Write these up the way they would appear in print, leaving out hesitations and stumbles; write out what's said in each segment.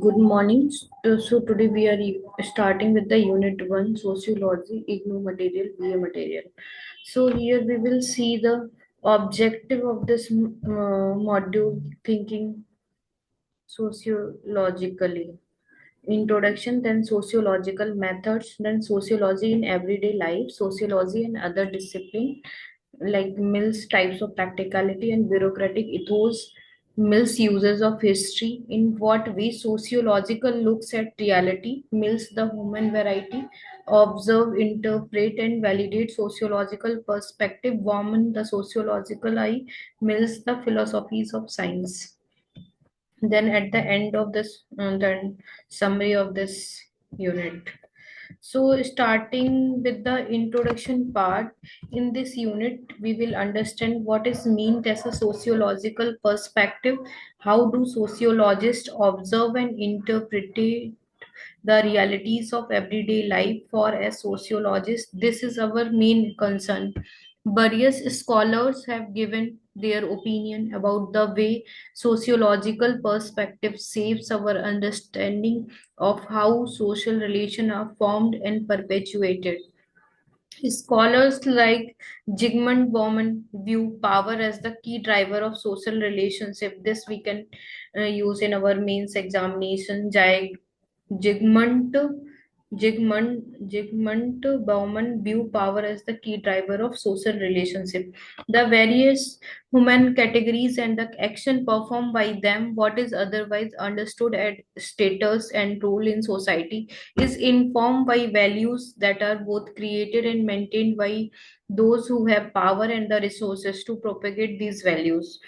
Good morning. So today we are starting with the unit 1 sociology, IGNO material, BA material. So here we will see the objective of this module, thinking sociologically. Introduction, then sociological methods, then sociology in everyday life, sociology and other discipline like Mill's types of practicality and bureaucratic ethos, Mill's uses of history, in what way sociological looks at reality, Mill's the human variety, observe, interpret, and validate sociological perspective, Bauman the sociological eye, Mill's the philosophies of science. Then at the end of this, then summary of this unit. So, starting with the introduction part, in this unit, we will understand what is meant as a sociological perspective, how do sociologists observe and interpret the realities of everyday life. For a sociologist, this is our main concern. Various scholars have given their opinion about the way sociological perspective shapes our understanding of how social relations are formed and perpetuated. Scholars like Zygmunt Bauman view power as the key driver of social relationship. This we can use in our mains examination. Zygmunt Zygmunt Bauman view power as the key driver of social relationship. The various human categories and the action performed by them, what is otherwise understood as status and role in society, is informed by values that are both created and maintained by those who have power and the resources to propagate these values.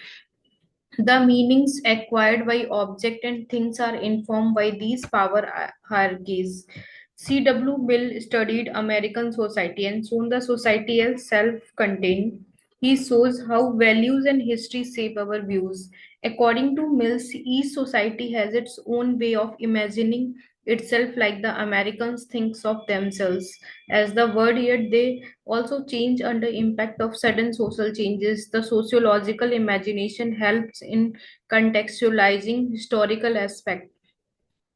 The meanings acquired by object and things are informed by these power hierarchies. C.W. Mill studied American society and shown the society as self-contained. He shows how values and history shape our views. According to Mills, each society has its own way of imagining itself like the Americans thinks of themselves. As the word yet they also change under impact of sudden social changes. The sociological imagination helps in contextualizing historical aspects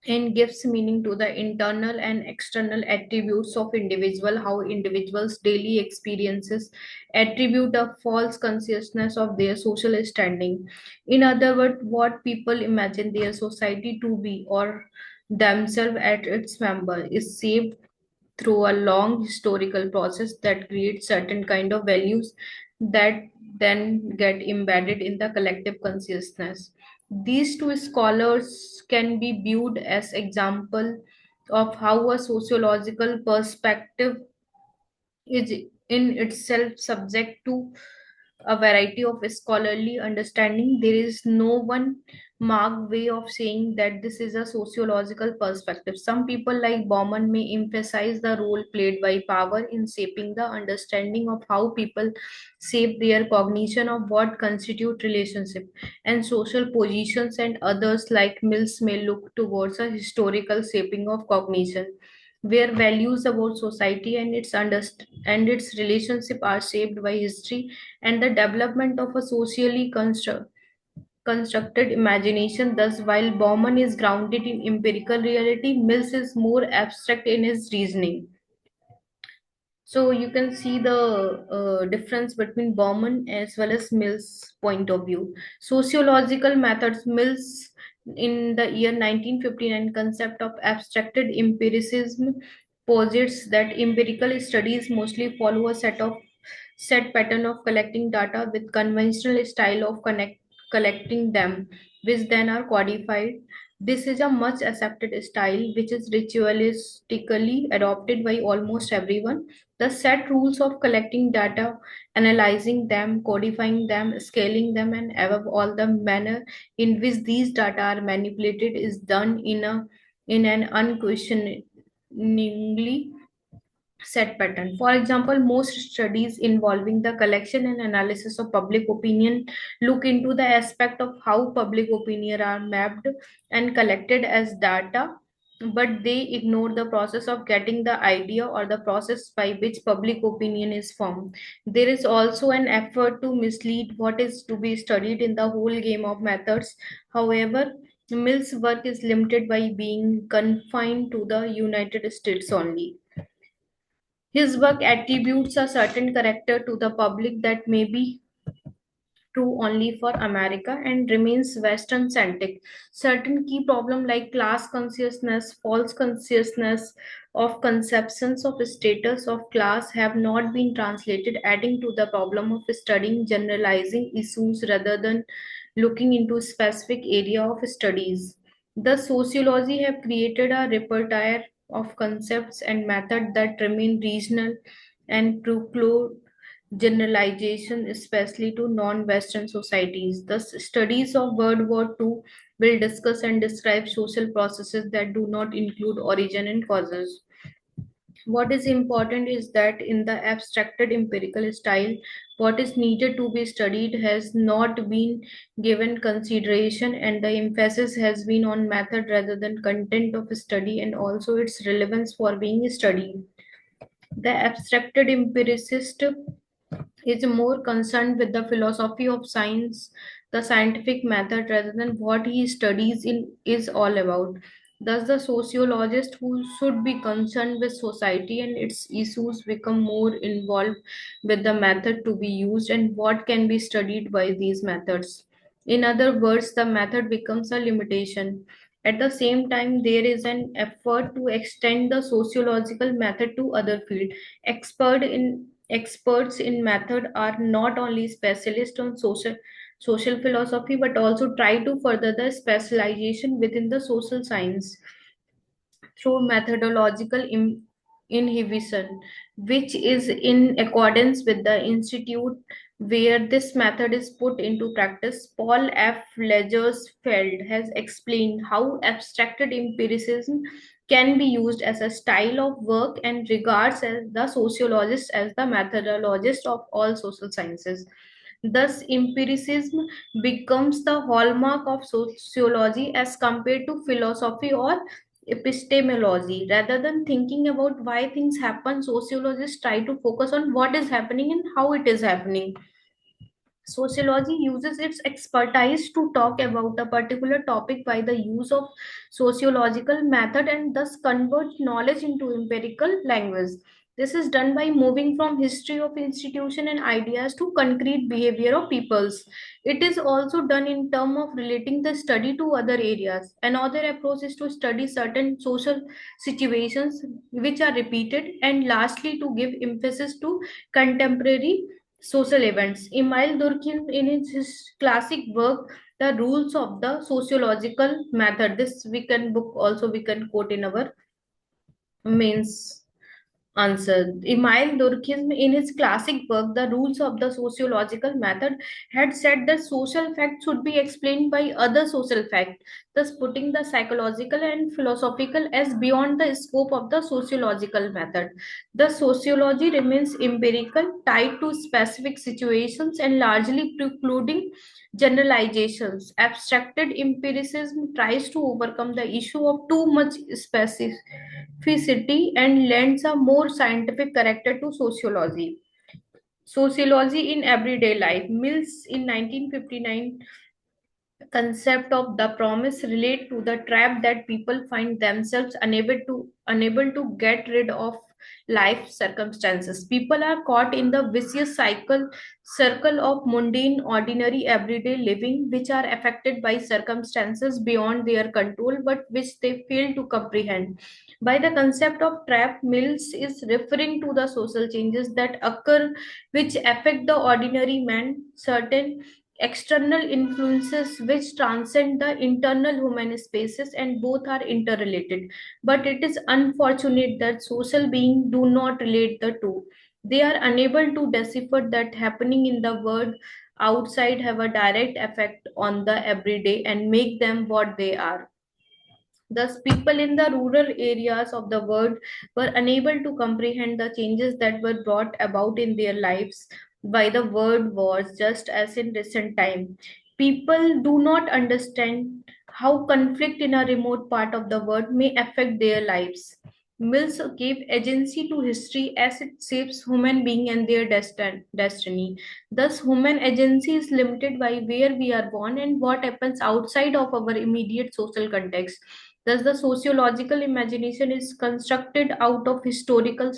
and gives meaning to the internal and external attributes of individual, how individuals daily experiences attribute a false consciousness of their social standing. In other words, what people imagine their society to be or themselves at its member is shaped through a long historical process that creates certain kind of values that then get embedded in the collective consciousness. These two scholars can be viewed as example of how a sociological perspective is in itself subject to a variety of scholarly understanding. There is no one marked way of saying that this is a sociological perspective. Some people like Bauman may emphasize the role played by power in shaping the understanding of how people shape their cognition of what constitute relationship and social positions, and others like Mills may look towards a historical shaping of cognition where values about society and and its relationship are shaped by history and the development of a socially constructed imagination. Thus, while Bauman is grounded in empirical reality, Mills is more abstract in his reasoning. So you can see the difference between Bauman as well as Mill's point of view. Sociological methods. Mills in the year 1959 concept of abstracted empiricism posits that empirical studies mostly follow a set pattern of collecting data with conventional style of collecting them, which then are codified. This is a much accepted style which is ritualistically adopted by almost everyone. The set rules of collecting data, analyzing them, codifying them, scaling them, and above all, the manner in which these data are manipulated is done in an unquestioningly set pattern. For example, most studies involving the collection and analysis of public opinion look into the aspect of how public opinion are mapped and collected as data, but they ignore the process of getting the idea or the process by which public opinion is formed. There is also an effort to mislead what is to be studied in the whole game of methods. However, Mill's work is limited by being confined to the United States only. His work attributes a certain character to the public that may be true only for America and remains Western centric. Certain key problems like class consciousness, false consciousness of conceptions of status of class have not been translated, adding to the problem of studying generalizing issues rather than looking into specific area of studies. The sociology have created a repertoire of concepts and methods that remain regional and preclude generalization, especially to non-Western societies. The studies of World War II will discuss and describe social processes that do not include origin and causes. What is important is that in the abstracted empirical style, what is needed to be studied has not been given consideration, and the emphasis has been on method rather than content of study and also its relevance for being studied. The abstracted empiricist is more concerned with the philosophy of science, the scientific method, rather than what he studies in is all about. Thus, the sociologist who should be concerned with society and its issues become more involved with the method to be used and what can be studied by these methods. In other words, the method becomes a limitation. At the same time, there is an effort to extend the sociological method to other fields. Experts in method are not only specialists on social philosophy but also try to further the specialization within the social science through methodological inhibition, which is in accordance with the institute where this method is put into practice. Paul F. Lagersfeld has explained how abstracted empiricism can be used as a style of work and regards as the sociologist as the methodologist of all social sciences. Thus, empiricism becomes the hallmark of sociology as compared to philosophy or epistemology. Rather than thinking about why things happen, sociologists try to focus on what is happening and how it is happening. Sociology uses its expertise to talk about a particular topic by the use of sociological method and thus convert knowledge into empirical language. This is done by moving from history of institution and ideas to concrete behavior of peoples. It is also done in terms of relating the study to other areas. Another approach is to study certain social situations which are repeated, and lastly to give emphasis to contemporary social events. Emile Durkheim, in his classic work, The Rules of the Sociological Method, this we can book also we can quote in our means answer. Emile Durkheim, in his classic work, The Rules of the Sociological Method, had said that social facts should be explained by other social facts, thus putting the psychological and philosophical as beyond the scope of the sociological method. The sociology remains empirical, tied to specific situations, and largely precluding generalizations. Abstracted empiricism tries to overcome the issue of too much specificity and lends a more scientific character to sociology. Sociology in everyday life. Mills in 1959 concept of the promise relate to the trap that people find themselves unable to get rid of life circumstances. People are caught in the vicious circle of mundane ordinary everyday living which are affected by circumstances beyond their control but which they fail to comprehend. By the concept of trap, Mills is referring to the social changes that occur which affect the ordinary man. Certain external influences which transcend the internal human spaces and both are interrelated, but it is unfortunate that social beings do not relate the two. They are unable to decipher that happening in the world outside have a direct effect on the everyday and make them what they are. Thus, people in the rural areas of the world were unable to comprehend the changes that were brought about in their lives by the world wars, just as in recent time. People do not understand how conflict in a remote part of the world may affect their lives. Mills gave agency to history as it shapes human being and their destiny. Thus, human agency is limited by where we are born and what happens outside of our immediate social context. Thus, the sociological imagination is constructed out of historical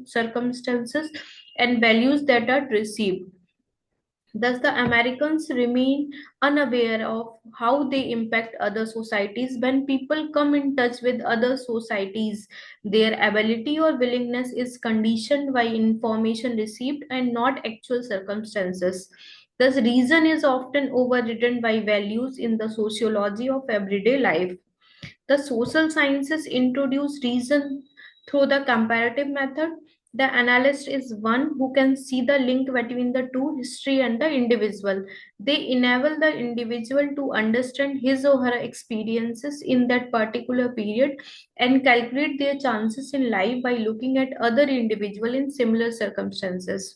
circumstances and values that are received. Thus, the Americans remain unaware of how they impact other societies. When people come in touch with other societies, their ability or willingness is conditioned by information received and not actual circumstances. Thus, reason is often overridden by values in the sociology of everyday life. The social sciences introduce reason through the comparative method. The analyst is one who can see the link between the two, history and the individual. They enable the individual to understand his or her experiences in that particular period and calculate their chances in life by looking at other individuals in similar circumstances.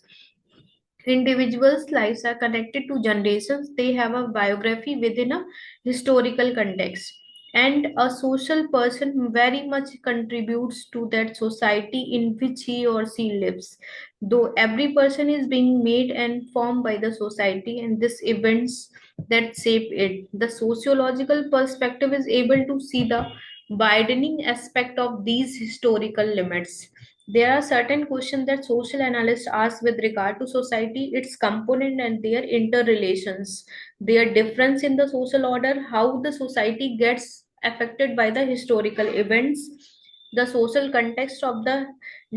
Individuals' lives are connected to generations. They have a biography within a historical context. And a social person very much contributes to that society in which he or she lives. Though every person is being made and formed by the society and these events that shape it, the sociological perspective is able to see the widening aspect of these historical limits. There are certain questions that social analysts ask with regard to society, its component and their interrelations, their difference in the social order, how the society gets affected by the historical events, the social context of the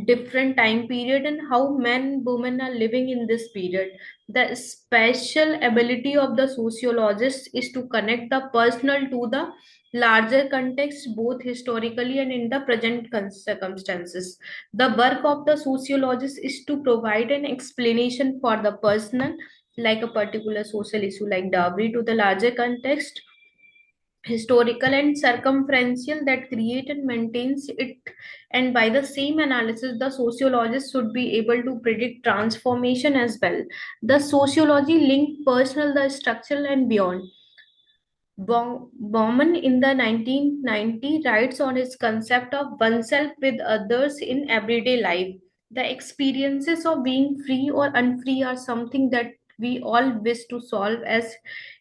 different time period, and how men women are living in this period. The special ability of the sociologist is to connect the personal to the larger context, both historically and in the present circumstances. The work of the sociologist is to provide an explanation for the personal, like a particular social issue like dowry, to the larger context, historical and circumferential, that create and maintains it. And by the same analysis, the sociologist should be able to predict transformation as well. The sociology link personal, the structural, and beyond. Bauman in the 1990 writes on his concept of oneself with others in everyday life. The experiences of being free or unfree are something that we all wish to solve, as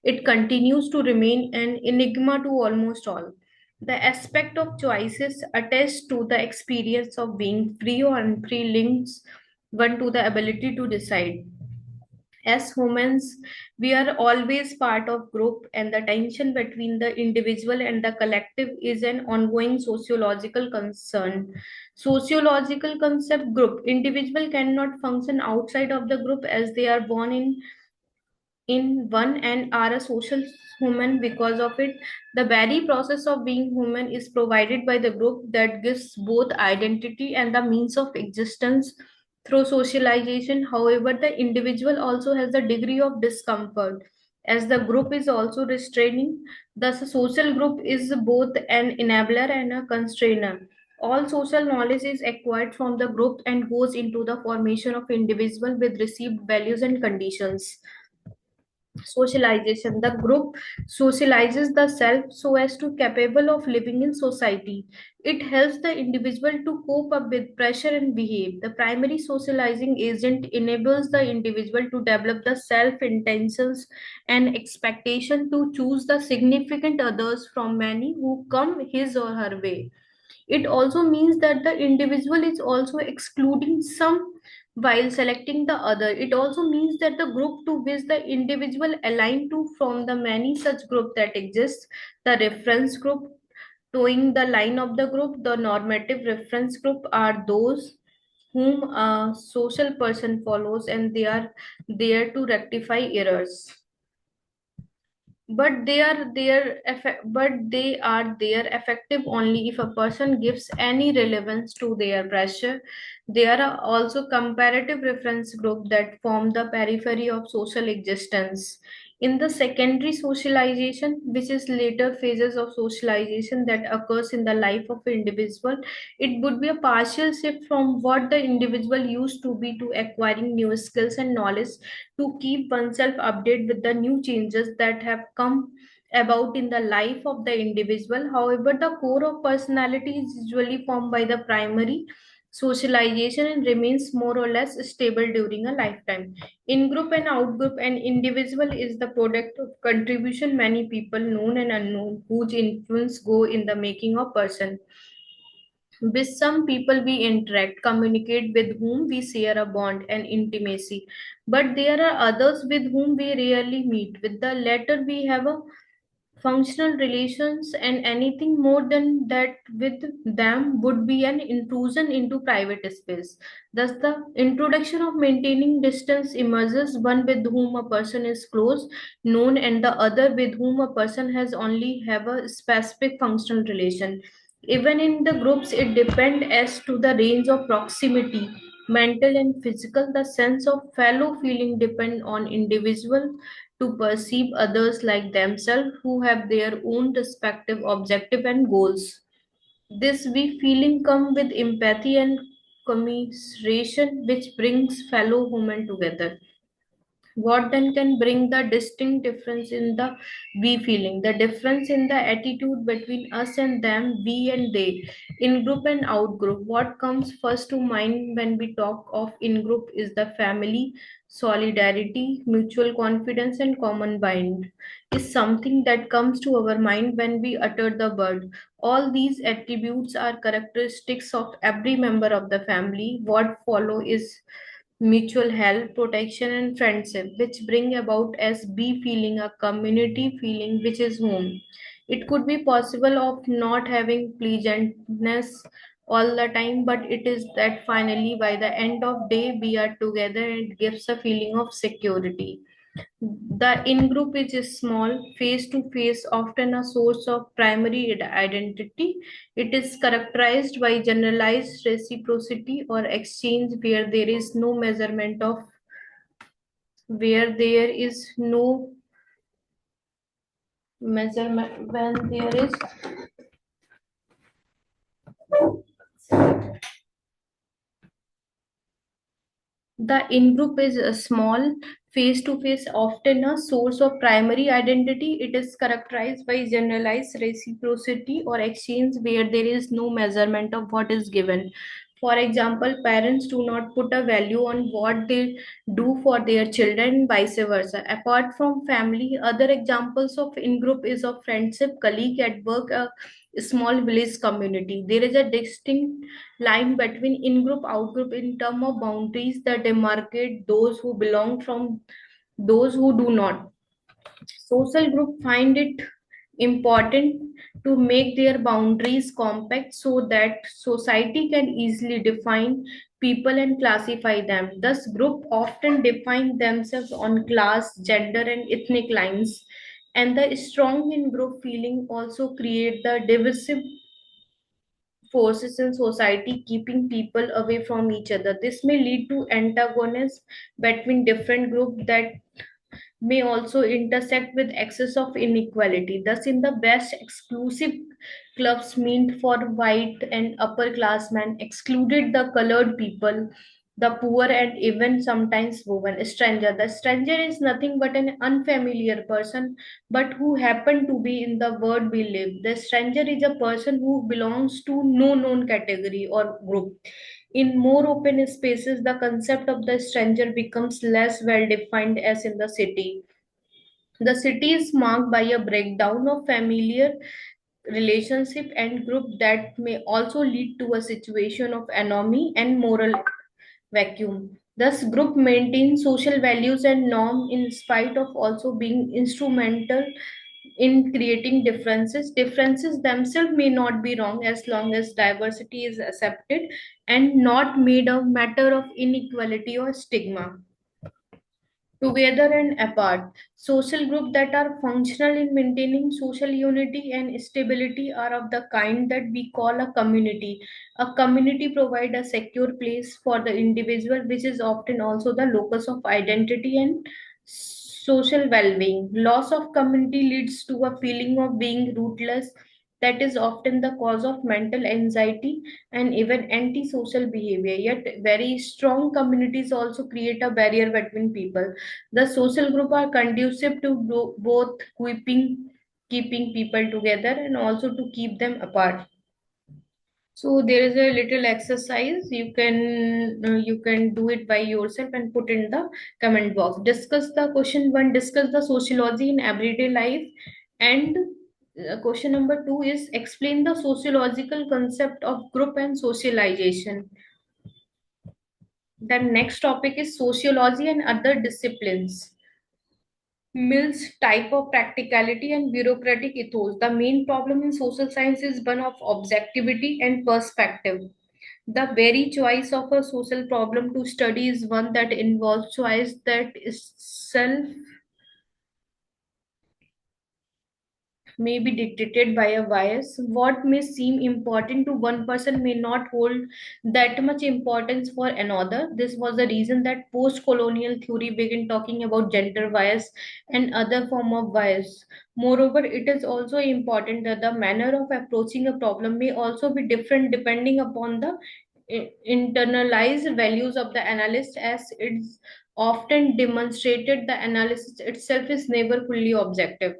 it continues to remain an enigma to almost all. The aspect of choices attached to the experience of being free or unfree links one to the ability to decide. As humans, we are always part of group, and the tension between the individual and the collective is an ongoing sociological concern. Sociological concept group: individual cannot function outside of the group, as they are born in one and are a social human because of it. The very process of being human is provided by the group that gives both identity and the means of existence through socialization. However, the individual also has a degree of discomfort as the group is also restraining. Thus, a social group is both an enabler and a constrainer. All social knowledge is acquired from the group and goes into the formation of individual with received values and conditions. Socialization: the group socializes the self so as to capable of living in society. It helps the individual to cope up with pressure and behave. The primary socializing agent enables the individual to develop the self intentions and expectation to choose the significant others from many who come his or her way. It also means that the individual is also excluding some while selecting the other. It also means that the group to which the individual align to from the many such group that exist, the reference group towing the line of the group, the normative reference group are those whom a social person follows, and they are there to rectify errors, but they are there effective only if a person gives any relevance to their pressure. There are also comparative reference group that form the periphery of social existence. In the secondary socialization, which is later phases of socialization that occurs in the life of an individual, it would be a partial shift from what the individual used to be to acquiring new skills and knowledge to keep oneself updated with the new changes that have come about in the life of the individual. However, the core of personality is usually formed by the primary socialization and remains more or less stable during a lifetime. In group and out group, an individual is the product of contribution many people, known and unknown, whose influence go in the making of person. With some people we interact, communicate, with whom we share a bond and intimacy. But there are others with whom we rarely meet. With the latter, we have a functional relations, and anything more than that with them would be an intrusion into private space. Thus, the introduction of maintaining distance emerges, one with whom a person is close, known, and the other with whom a person has only have a specific functional relation. Even in the groups, it depends as to the range of proximity, mental and physical. The sense of fellow feeling depend on individual to perceive others like themselves who have their own respective objective and goals. This we feeling come with empathy and commiseration which brings fellow human together. What then can bring the distinct difference in the we feeling? The difference in the attitude between us and them, we and they, in group and out group. What comes first to mind when we talk of in group is the family, solidarity, mutual confidence, and common bind. Is something that comes to our mind when we utter the word. All these attributes are characteristics of every member of the family. What follow is mutual help, protection, and friendship, which bring about as be feeling a community feeling which is home. It could be possible of not having pleasantness all the time, but it is that finally by the end of day we are together and it gives a feeling of security. The in-group is small, face-to-face, often a source of primary identity. It is characterized by generalized reciprocity or exchange where there is no measurement when there is the in-group is a small, face-to-face, often a source of primary identity. It is characterized by generalized reciprocity or exchange where there is no measurement of what is given. For example, parents do not put a value on what they do for their children, vice versa. Apart from family, other examples of in-group is of friendship, colleague at work, a small village community. There is a distinct line between in-group out-group in terms of boundaries that demarcate those who belong from those who do not. Social group find it important to make their boundaries compact so that society can easily define people and classify them. Thus, group often define themselves on class, gender, and ethnic lines. And the strong in group feeling also create the divisive forces in society, keeping people away from each other. This may lead to antagonism between different groups that may also intersect with excess of inequality. Thus, in the West, exclusive clubs meant for white and upper class men excluded the colored people, the poor, and even sometimes women. Stranger. The stranger is nothing but an unfamiliar person, but who happen to be in the world we live. The stranger is a person who belongs to no known category or group. In more open spaces, the concept of the stranger becomes less well defined as in the city. The city is marked by a breakdown of familiar relationship and group that may also lead to a situation of anomy and moral vacuum. Thus, group maintains social values and norm in spite of also being instrumental in creating differences. Differences themselves may not be wrong as long as diversity is accepted and not made a matter of inequality or stigma. Together and apart. Social groups that are functional in maintaining social unity and stability are of the kind that we call a community. A community provides a secure place for the individual, which is often also the locus of identity and social well-being. Loss of community leads to a feeling of being rootless that is often the cause of mental anxiety and even antisocial behavior. Yet, very strong communities also create a barrier between people. The social group are conducive to both equipping keeping people together and also to keep them apart. So there is a little exercise you can do it by yourself and put in the comment box. Discuss the question one. Discuss the sociology in everyday life, and question number two is explain the sociological concept of group and socialization. The next topic is sociology and other disciplines. Mill's type of practicality and bureaucratic ethos. The main problem in social science is one of objectivity and perspective. The very choice of a social problem to study is one that involves choice that is self may be dictated by a bias. What may seem important to one person may not hold that much importance for another. This was the reason that post-colonial theory began talking about gender bias and other form of bias. Moreover, it is also important that the manner of approaching a problem may also be different depending upon the internalized values of the analyst, as it's often demonstrated the analysis itself is never fully objective.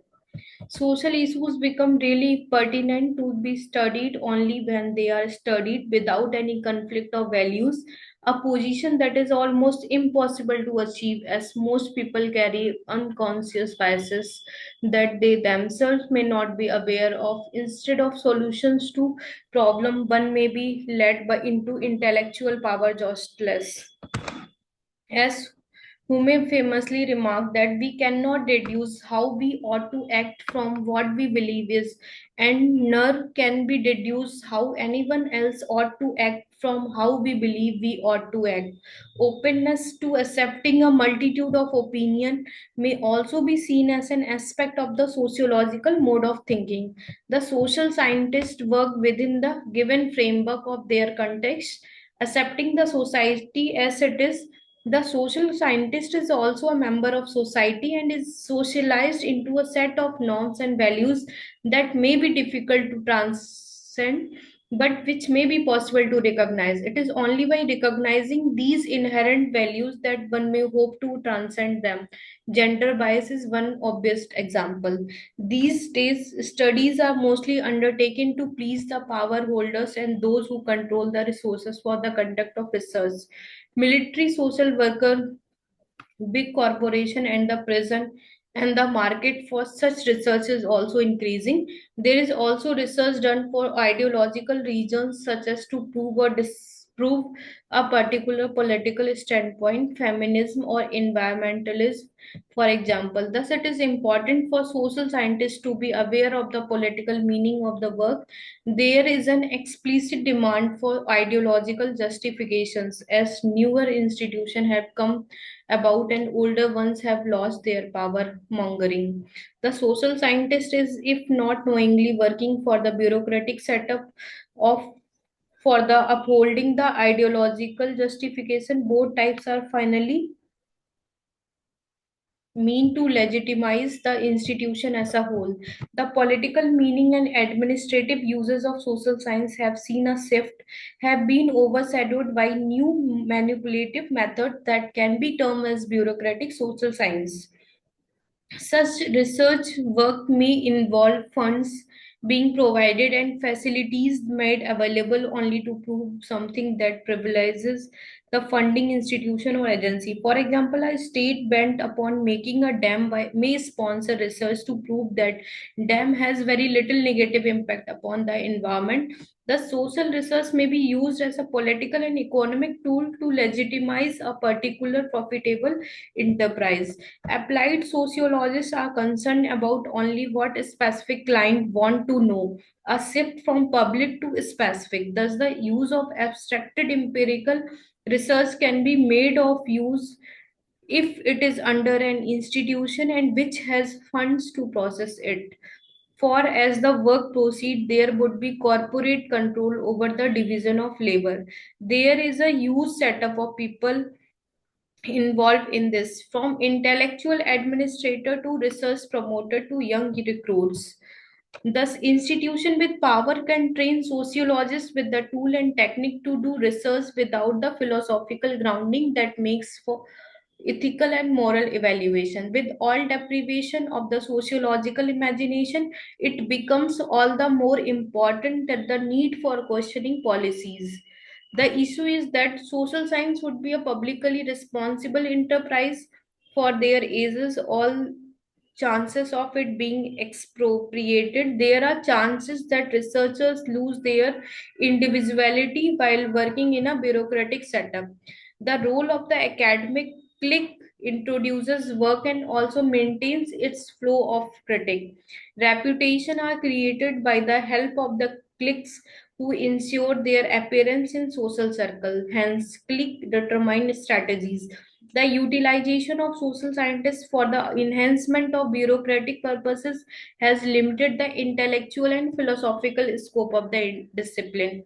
Social issues become really pertinent to be studied only when they are studied without any conflict of values, a position that is almost impossible to achieve as most people carry unconscious biases that they themselves may not be aware of. Instead of solutions to problem, one may be led by into intellectual power jostless. As Hume famously remarked that we cannot deduce how we ought to act from what we believe is, and nor can we deduce how anyone else ought to act from how we believe we ought to act. Openness to accepting a multitude of opinion may also be seen as an aspect of the sociological mode of thinking. The social scientists work within the given framework of their context, accepting the society as it is. The social scientist is also a member of society and is socialized into a set of norms and values that may be difficult to transcend, but which may be possible to recognize. It is only by recognizing these inherent values that one may hope to transcend them. Gender bias is one obvious example. These days, studies are mostly undertaken to please the power holders and those who control the resources for the conduct of research. Military, social worker, big corporation, and the prison and the market for such research is also increasing. There is also research done for ideological reasons, such as to prove or disprove a particular political standpoint, feminism or environmentalism, for example. Thus, it is important for social scientists to be aware of the political meaning of the work. There is an explicit demand for ideological justifications as newer institutions have come about and older ones have lost their power mongering. The social scientist is, if not knowingly, working for the bureaucratic setup of for the upholding the ideological justification. Both types are finally mean to legitimize the institution as a whole. The political meaning and administrative uses of social science have seen a shift, have been overshadowed by new manipulative methods that can be termed as bureaucratic social science. Such research work may involve funds being provided and facilities made available only to prove something that privileges the funding institution or agency. For example, a state bent upon making a dam may sponsor research to prove that dam has very little negative impact upon the environment. The social research may be used as a political and economic tool to legitimize a particular profitable enterprise. Applied sociologists are concerned about only what a specific client want to know, a shift from public to specific. Thus, the use of abstracted empirical research can be made of use if it is under an institution and which has funds to process it. For as the work proceed, there would be corporate control over the division of labor. There is a huge setup of people involved in this, from intellectual administrator to research promoter to young recruits. Thus, institution with power can train sociologists with the tool and technique to do research without the philosophical grounding that makes for ethical and moral evaluation. With all deprivation of the sociological imagination, it becomes all the more important that the need for questioning policies. The issue is that social science would be a publicly responsible enterprise. For there is all chances of it being expropriated. There are chances that researchers lose their individuality while working in a bureaucratic setup. The role of the academic clique introduces work and also maintains its flow of critique. Reputation are created by the help of the cliques who ensure their appearance in social circle. Hence, clique determine strategies. The utilization of social scientists for the enhancement of bureaucratic purposes has limited the intellectual and philosophical scope of the discipline.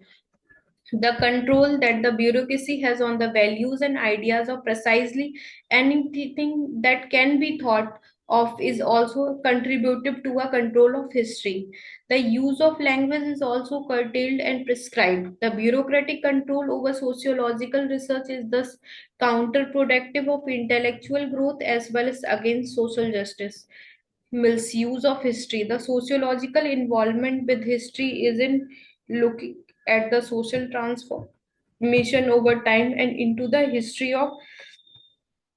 The control that the bureaucracy has on the values and ideas of precisely anything that can be thought of is also contributive to a control of history. The use of language is also curtailed and prescribed. The bureaucratic control over sociological research is thus counterproductive of intellectual growth as well as against social justice. Misuse of history. The sociological involvement with history is in looking at the social transformation over time and into the history of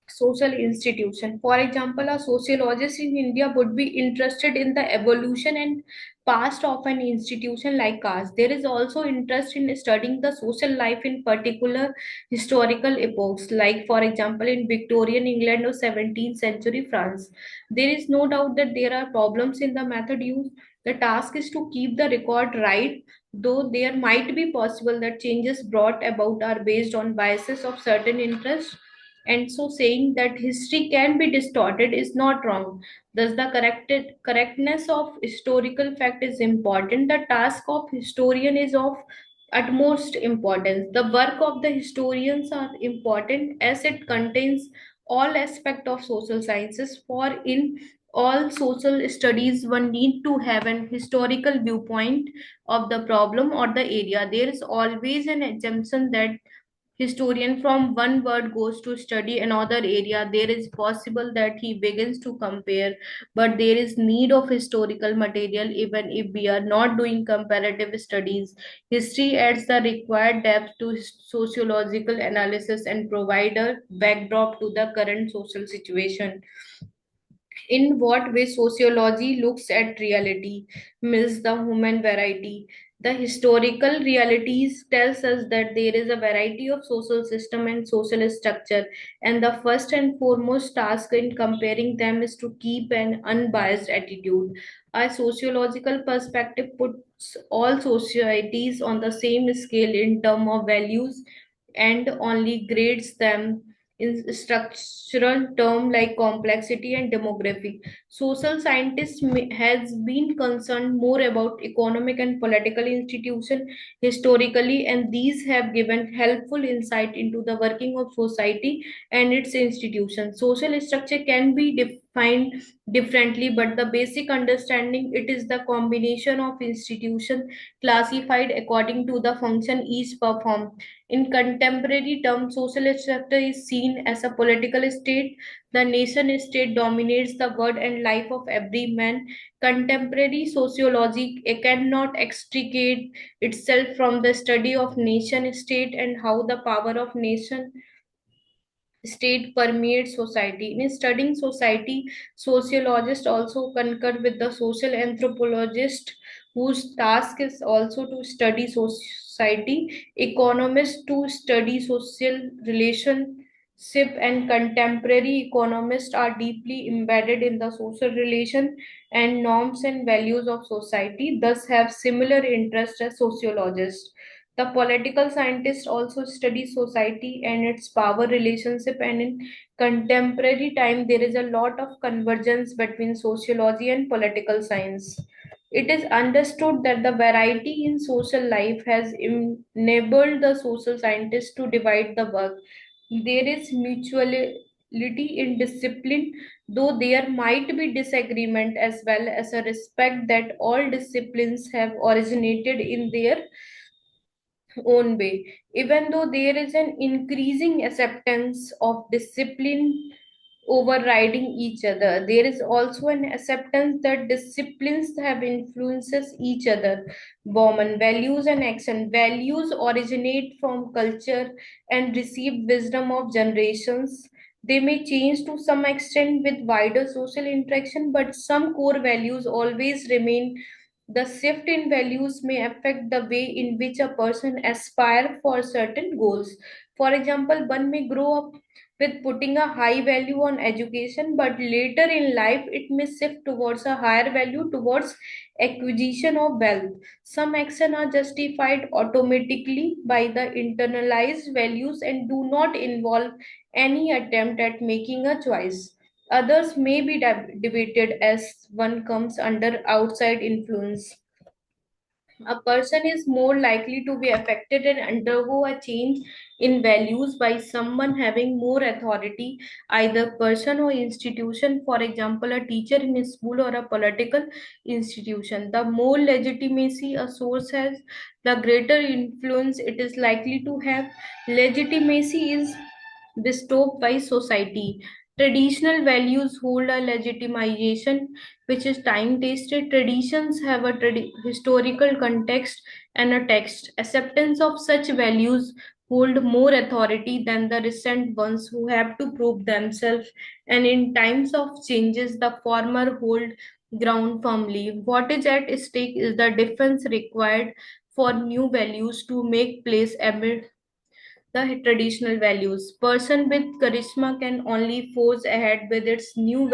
social institution. For example, a sociologist in India would be interested in the evolution and past of an institution like ours. There is also interest in studying the social life in particular historical epochs, like for example in Victorian England or 17th century France. There is no doubt that there are problems in the method used. The task is to keep the record right, though there might be possible that changes brought about are based on biases of certain interests, and so saying that history can be distorted is not wrong. Thus, the correctness of historical fact is important. The task of historian is of utmost importance. The work of the historians are important as it contains all aspect of social sciences. For in all social studies, one need to have an historical viewpoint of the problem or the area. There is always an assumption that historian from one word goes to study another area. There is possible that he begins to compare, but there is need of historical material even if we are not doing comparative studies. History adds the required depth to sociological analysis and provide a backdrop to the current social situation. In what way sociology looks at reality, means the human variety. The historical realities tells us that there is a variety of social system and social structure, and the first and foremost task in comparing them is to keep an unbiased attitude. A sociological perspective puts all societies on the same scale in terms of values and only grades them in structural terms like complexity and demography. Social scientists has been concerned more about economic and political institution historically, and these have given helpful insight into the working of society and its institutions. Social structure can be defined differently, but the basic understanding it is the combination of institution classified according to the function each perform. In contemporary terms, social structure is seen as a political state. The nation state dominates the word and life of every man. Contemporary sociology cannot extricate itself from the study of nation state and how the power of nation state permeates society. In studying society, sociologists also concur with the social anthropologist whose task is also to study society, economists to study social relationship, and contemporary economists are deeply embedded in the social relation and norms and values of society, thus have similar interests as sociologists. The political scientists also study society and its power relationship, and in contemporary time, there is a lot of convergence between sociology and political science. It is understood that the variety in social life has enabled the social scientists to divide the work. There is mutuality in discipline, though there might be disagreement as well as a respect that all disciplines have originated in their own way. Even though there is an increasing acceptance of discipline overriding each other, there is also an acceptance that disciplines have influences each other. Bowman values and action. Values originate from culture and receive wisdom of generations. They may change to some extent with wider social interaction, but some core values always remain. The shift in values may affect the way in which a person aspires for certain goals. For example, one may grow up with putting a high value on education, but later in life it may shift towards a higher value towards acquisition of wealth. Some actions are justified automatically by the internalized values and do not involve any attempt at making a choice. Others may be debated as one comes under outside influence. A person is more likely to be affected and undergo a change in values by someone having more authority, either person or institution. For example, a teacher in a school or a political institution. The more legitimacy a source has, the greater influence it is likely to have. Legitimacy is bestowed by society. Traditional values hold a legitimization which is time tested. Traditions have a historical context and a text. Acceptance of such values hold more authority than the recent ones who have to prove themselves. And in times of changes, the former hold ground firmly. What is at stake is the defense required for new values to make place amid the traditional values. Person with charisma can only forge ahead with new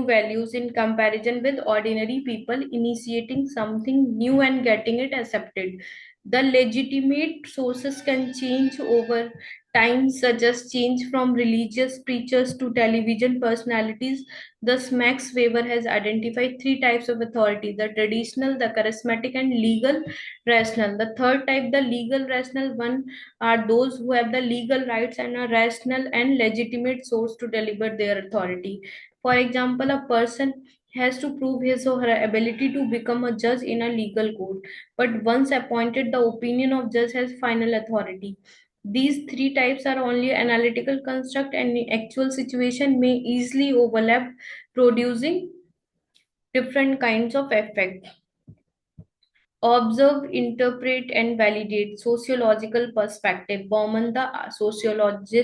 values in comparison with ordinary people initiating something new and getting it accepted. The legitimate sources can change over time, such as change from religious preachers to television personalities. Thus, Max Weber has identified three types of authority: the traditional, the charismatic, and legal rational. The third type, the legal rational one, are those who have the legal rights and a rational and legitimate source to deliver their authority. For example, a person has to prove his or her ability to become a judge in a legal court, but once appointed, the opinion of judge has final authority. These three types are only analytical construct and the actual situation may easily overlap, producing different kinds of effect. Observe, interpret, and validate sociological perspective. Bauman, the sociological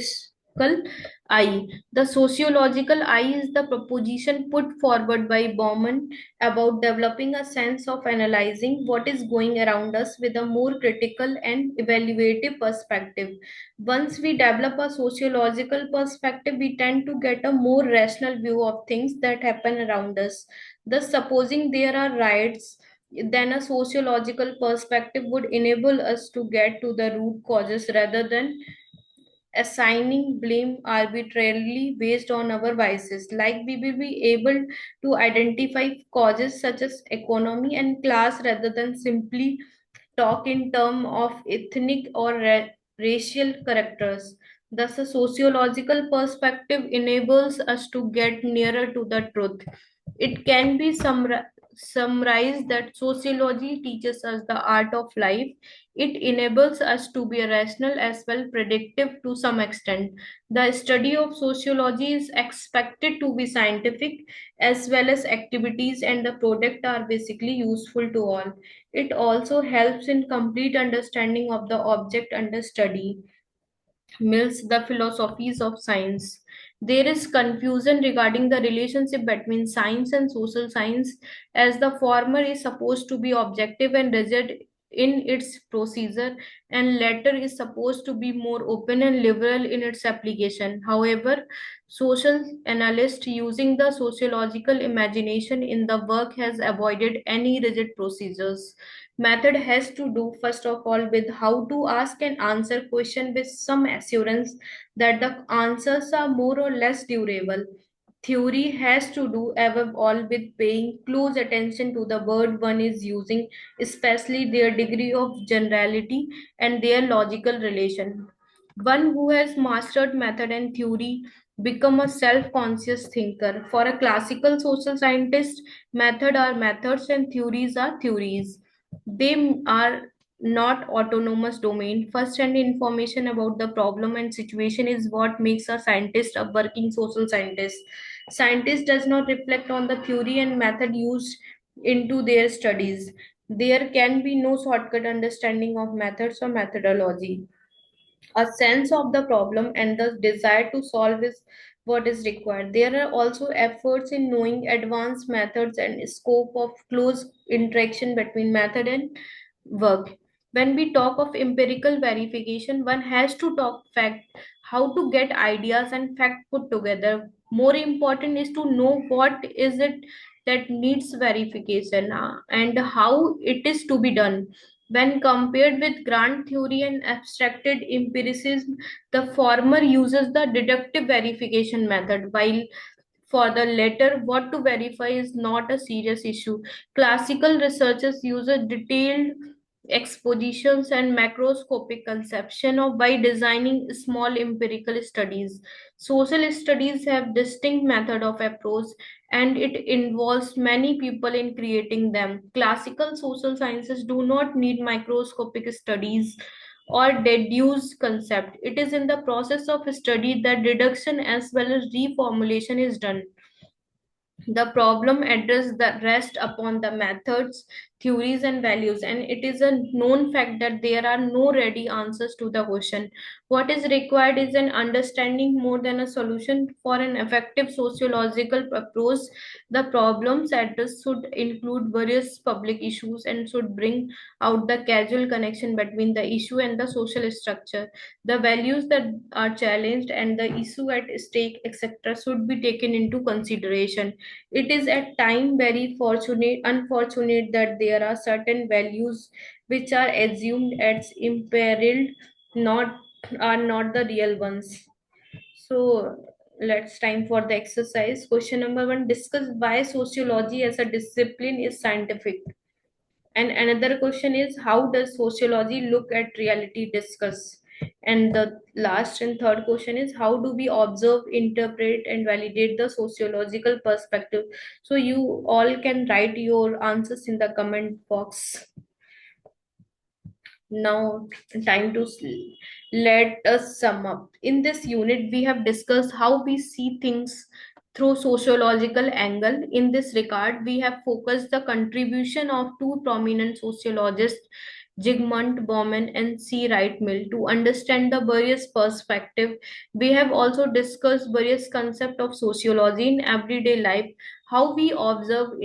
eye. The sociological eye is the proposition put forward by Bauman about developing a sense of analyzing what is going around us with a more critical and evaluative perspective. Once we develop a sociological perspective, we tend to get a more rational view of things that happen around us. Thus, supposing there are riots, then a sociological perspective would enable us to get to the root causes rather than assigning blame arbitrarily based on our biases. Like we will be able to identify causes such as economy and class rather than simply talk in terms of ethnic or racial characters. Thus, a sociological perspective enables us to get nearer to the truth. It can be summarized that sociology teaches us the art of life. It enables us to be rational as well predictive to some extent. The study of sociology is expected to be scientific as well as activities, and the product are basically useful to all. It also helps in complete understanding of the object under study. Mills, the philosophies of science. There is confusion regarding the relationship between science and social science, as the former is supposed to be objective and rigid in its procedure, and latter is supposed to be more open and liberal in its application. However, social analyst using the sociological imagination in the work has avoided any rigid procedures. Method has to do first of all with how to ask and answer question with some assurance that the answers are more or less durable. Theory has to do above all with paying close attention to the word one is using, especially their degree of generality and their logical relation. One who has mastered method and theory become a self-conscious thinker. For a classical social scientist, method are methods and theories are theories. They are not autonomous domain. First-hand information about the problem and situation is what makes a scientist a working social scientist. Scientist does not reflect on the theory and method used into their studies. There can be no shortcut understanding of methods or methodology. A sense of the problem and the desire to solve is what is required. There are also efforts in knowing advanced methods and scope of close interaction between method and work. When we talk of empirical verification, one has to talk fact, how to get ideas and fact put together. More important is to know what is it that needs verification, and how it is to be done. When compared with grand theory and abstracted empiricism, the former uses the deductive verification method, while for the latter, what to verify is not a serious issue. Classical researchers use a detailed expositions and macroscopic conception of by designing small empirical studies. Social studies have distinct method of approach, and it involves many people in creating them. Classical social sciences do not need microscopic studies or deduce concept. It is in the process of study that deduction as well as reformulation is done. The problem address the rest upon the methods, theories, and values, and it is a known fact that there are no ready answers to the question. What is required is an understanding more than a solution. For an effective sociological approach, the problems addressed should include various public issues and should bring out the causal connection between the issue and the social structure. The values that are challenged and the issue at stake, etc., should be taken into consideration. It is at time very unfortunate that there are certain values which are assumed as imperiled, not are not the real ones. So let's time for the exercise. Question number one: discuss why sociology as a discipline is scientific. And another question is, how does sociology look at reality? Discuss. And the last and third question is, how do we observe, interpret, and validate the sociological perspective? So you all can write your answers in the comment box. Now, time to let us sum up. In this unit, we have discussed how we see things through sociological angle. In this regard, we have focused the contribution of two prominent sociologists, Zygmunt Bauman and C. Wright Mill, to understand the various perspective. We have also discussed various concepts of sociology in everyday life, how we observe,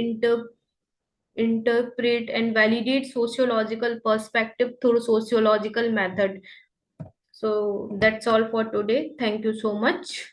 interpret, and validate sociological perspective through sociological method. So that's all for today. Thank you so much.